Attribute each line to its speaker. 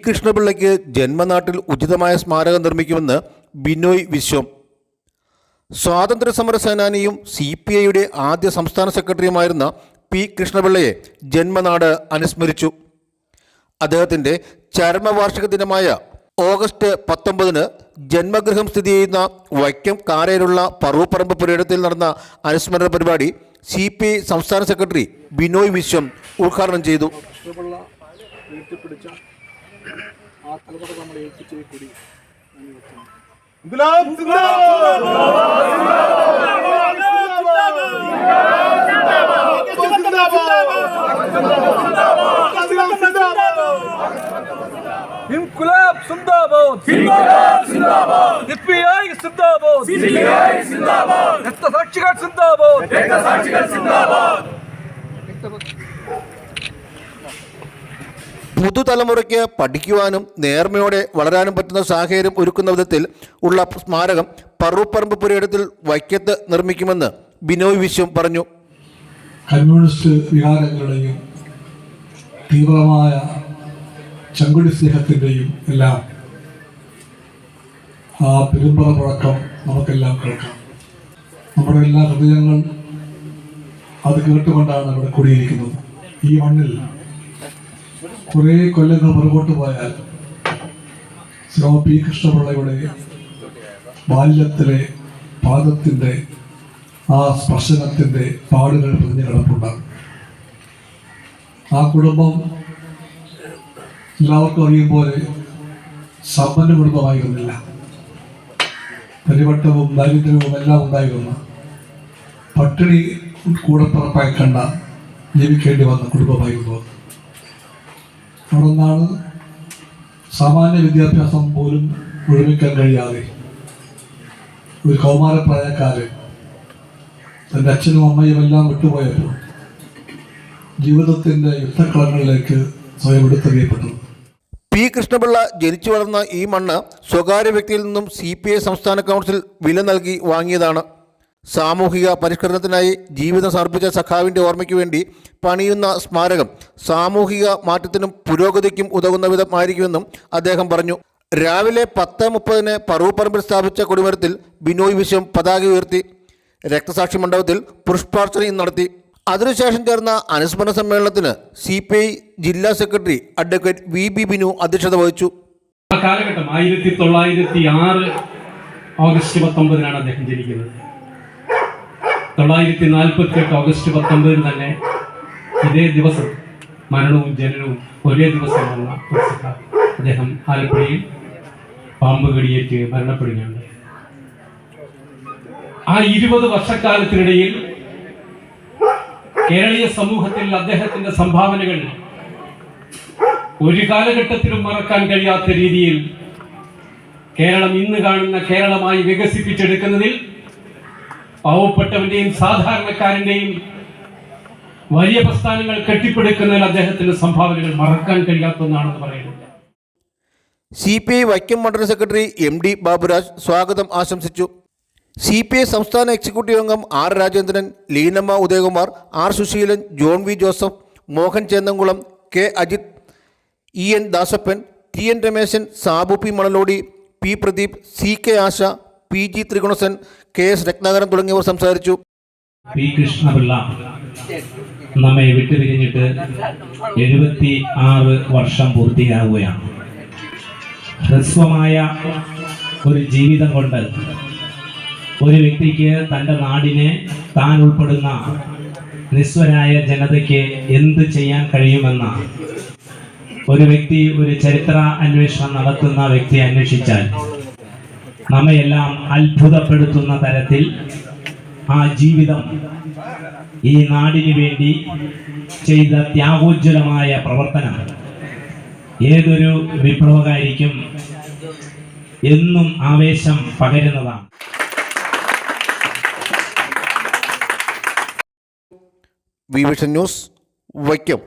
Speaker 1: കൃഷ്ണപിള്ളയ്ക്ക് ജന്മനാട്ടിൽ ഉചിതമായ സ്മാരകം നിർമ്മിക്കുമെന്ന് ബിനോയ് വിശ്വം. സ്വാതന്ത്ര്യസമര സേനാനിയും CPIയുടെ ആദ്യ സംസ്ഥാന സെക്രട്ടറിയുമായിരുന്ന പി കൃഷ്ണപിള്ളയെ ജന്മനാട് അനുസ്മരിച്ചു. അദ്ദേഹത്തിൻ്റെ ചരമവാർഷിക ദിനമായ ഓഗസ്റ്റ് 19 ജന്മഗൃഹം സ്ഥിതി ചെയ്യുന്ന വൈക്കം കാരയിലുള്ള പറവൂപ്പറമ്പ് പുരയിടത്തിൽ നടന്ന അനുസ്മരണ പരിപാടി CPI സംസ്ഥാന സെക്രട്ടറി ബിനോയ് വിശ്വം ഉദ്ഘാടനം ചെയ്തു.
Speaker 2: ഇൻകുലാബ് സിന്ദാബാദ് സിന്ദാബാദ് സിന്ദാബാദ് CPI സിന്ദാബാദ് CPI സിന്ദാബാദ് രക്തസാക്ഷികൾ സിന്ദാബാദ് രക്തസാക്ഷികൾ സിന്ദാബാദ്.
Speaker 1: പുതുതലമുറയ്ക്ക് പഠിക്കുവാനും നേർമയോടെ വളരാനും പറ്റുന്ന സാഹചര്യം ഒരുക്കുന്ന വിധത്തിൽ ഉള്ള സ്മാരകം പറവൂപ്പറമ്പ് പുരയിടത്തിൽ വൈക്കത്ത് നിർമ്മിക്കുമെന്ന് ബിനോയ് വിശ്വം പറഞ്ഞു.
Speaker 3: കമ്മ്യൂണിസ്റ്റ് വികാരങ്ങളുടെയും തീവ്രമായ ചങ്കുടി സ്നേഹത്തിൻ്റെയും എല്ലാം ആ പെരുമ്പറ മുഴക്കം നമുക്കെല്ലാം കേൾക്കാം. നമ്മുടെ എല്ലാ ഹൃദയങ്ങൾ അത് കേട്ടുകൊണ്ടാണ് ഇവിടെ കൂടിയിരിക്കുന്നത്. ഈ മണ്ണിൽ കുറേ കൊല്ലങ്ങൾ പുറകോട്ട് പോയാൽ പി കൃഷ്ണപിള്ളയുടെ ബാല്യത്തിലെ പാദത്തിൻ്റെ ആ സ്പർശനത്തിൻ്റെ പാടുകൾ പിടിഞ്ഞു കിടപ്പുണ്ടാകും. ആ കുടുംബം എല്ലാവർക്കും അറിയും പോലെ സമ്പന്ന കുടുംബമായിരുന്നില്ല. പരിവട്ടവും ദാരിദ്ര്യവും എല്ലാം ഉണ്ടായിരുന്ന പട്ടിണി കൂടപ്പിറപ്പായി കണ്ട ജീവിക്കേണ്ടി വന്ന കുടുംബമായിരുന്നു. അവിടെ നിന്നാണ് സാമാന്യ വിദ്യാഭ്യാസം പോലും മുഴുമിക്കാൻ കഴിയാതെ ഒരു കൗമാരപ്രായക്കാരൻ തൻ്റെ അച്ഛനും അമ്മയും എല്ലാം വിട്ടുപോയപ്പോൾ ജീവിതത്തിൻ്റെ യുദ്ധക്കളങ്ങളിലേക്ക് സ്വയം എടുത്തെറിയപ്പെട്ടു.
Speaker 1: പി കൃഷ്ണപിള്ള ജനിച്ചു വളർന്ന ഈ മണ്ണ് സ്വകാര്യ വ്യക്തിയിൽ നിന്നും CPI സംസ്ഥാന കൗൺസിൽ വില നൽകി വാങ്ങിയതാണ്. സാമൂഹിക പരിഷ്കരണത്തിനായി ജീവിതം സമർപ്പിച്ച സഖാവിൻ്റെ ഓർമ്മയ്ക്ക് വേണ്ടി പണിയുന്ന സ്മാരകം സാമൂഹിക മാറ്റത്തിനും പുരോഗതിക്കും ഉതകുന്ന വിധമായിരിക്കുമെന്നും അദ്ദേഹം പറഞ്ഞു. രാവിലെ 10:30 പറവൂപ്പറമ്പിൽ സ്ഥാപിച്ച കൊടിമരത്തിൽ ബിനോയ് വിശ്വം പതാക ഉയർത്തി. രക്തസാക്ഷി മണ്ഡപത്തിൽ പുഷ്പാർച്ചനയും നടത്തി. അതിനുശേഷം ചേർന്ന അനുസ്മരണ സമ്മേളനത്തിന് CPI ജില്ലാ സെക്രട്ടറി അഡ്വക്കേറ്റ് VB ബിനു അധ്യക്ഷത വഹിച്ചു.
Speaker 4: ആ കാലഘട്ടം 1906 ഓഗസ്റ്റ് 19 അദ്ദേഹം ജനിക്കുന്നത്. 1948 ഓഗസ്റ്റ് 19 തന്നെ ഇതേ ദിവസം മരണവും ജനനവും ഒരേ ദിവസം വന്ന അദ്ദേഹം ആലപ്പുഴയിൽ പാമ്പ് കടിയേറ്റ് മരണപ്പെടുകയാണ്. ആ 20 വർഷക്കാലത്തിനിടയിൽ കേരളീയ സമൂഹത്തിൽ അദ്ദേഹത്തിന്റെ സംഭാവനകൾ ഒരു കാലഘട്ടത്തിലും മറക്കാൻ കഴിയാത്ത രീതിയിൽ കേരളം ഇന്ന് കാണുന്ന കേരളമായി വികസിപ്പിച്ചെടുക്കുന്നതിൽ പാവപ്പെട്ടവന്റെയും സാധാരണക്കാരന്റെയും വലിയ പ്രസ്ഥാനങ്ങൾ കെട്ടിപ്പടുക്കുന്നതിൽ അദ്ദേഹത്തിന്റെ സംഭാവനകൾ മറക്കാൻ കഴിയാത്തതെന്നാണെന്ന് പറയുന്നത്.
Speaker 1: CPI വൈക്കം മണ്ഡലം സെക്രട്ടറി MD ബാബുരാജ് സ്വാഗതം ആശംസിച്ചു. CPI സംസ്ഥാന എക്സിക്യൂട്ടീവ് അംഗം R Rajendran, Leenamma Udayakumar, R Susheelan, John V Joseph, Mohan Chennamkulam, K Ajith, EN Dasappan, TN Rameshan, Sabu P Manalodi, P Pradeep, CK Asha, PG Thrigunasan, KS Ratnakaran തുടങ്ങിയവർ സംസാരിച്ചു.
Speaker 4: പി കൃഷ്ണപിള്ള നമ്മെ വിട്ടുപിരിഞ്ഞിട്ട് 76 വർഷം പൂർത്തിയാവുകയാണ്. ഹ്രസ്വമായ ഒരു ജീവിതം കൊണ്ട് ഒരു വ്യക്തിക്ക് തൻ്റെ നാടിനെ, താൻ ഉൾപ്പെടുന്ന നിസ്വരായ ജനതയ്ക്ക് എന്ത് ചെയ്യാൻ കഴിയുമെന്ന ഒരു വ്യക്തി, ഒരു ചരിത്ര അന്വേഷണം നടത്തുന്ന വ്യക്തി അന്വേഷിച്ചാൽ നമ്മയെല്ലാം അത്ഭുതപ്പെടുത്തുന്ന തരത്തിൽ ആ ജീവിതം ഈ നാടിനു വേണ്ടി ചെയ്ത ത്യാഗോജ്വലമായ പ്രവർത്തനം ഏതൊരു വിപ്ലവകാരിക്കും എന്നും ആവേശം പകരുന്നതാണ്.
Speaker 1: Vision news Vaikom.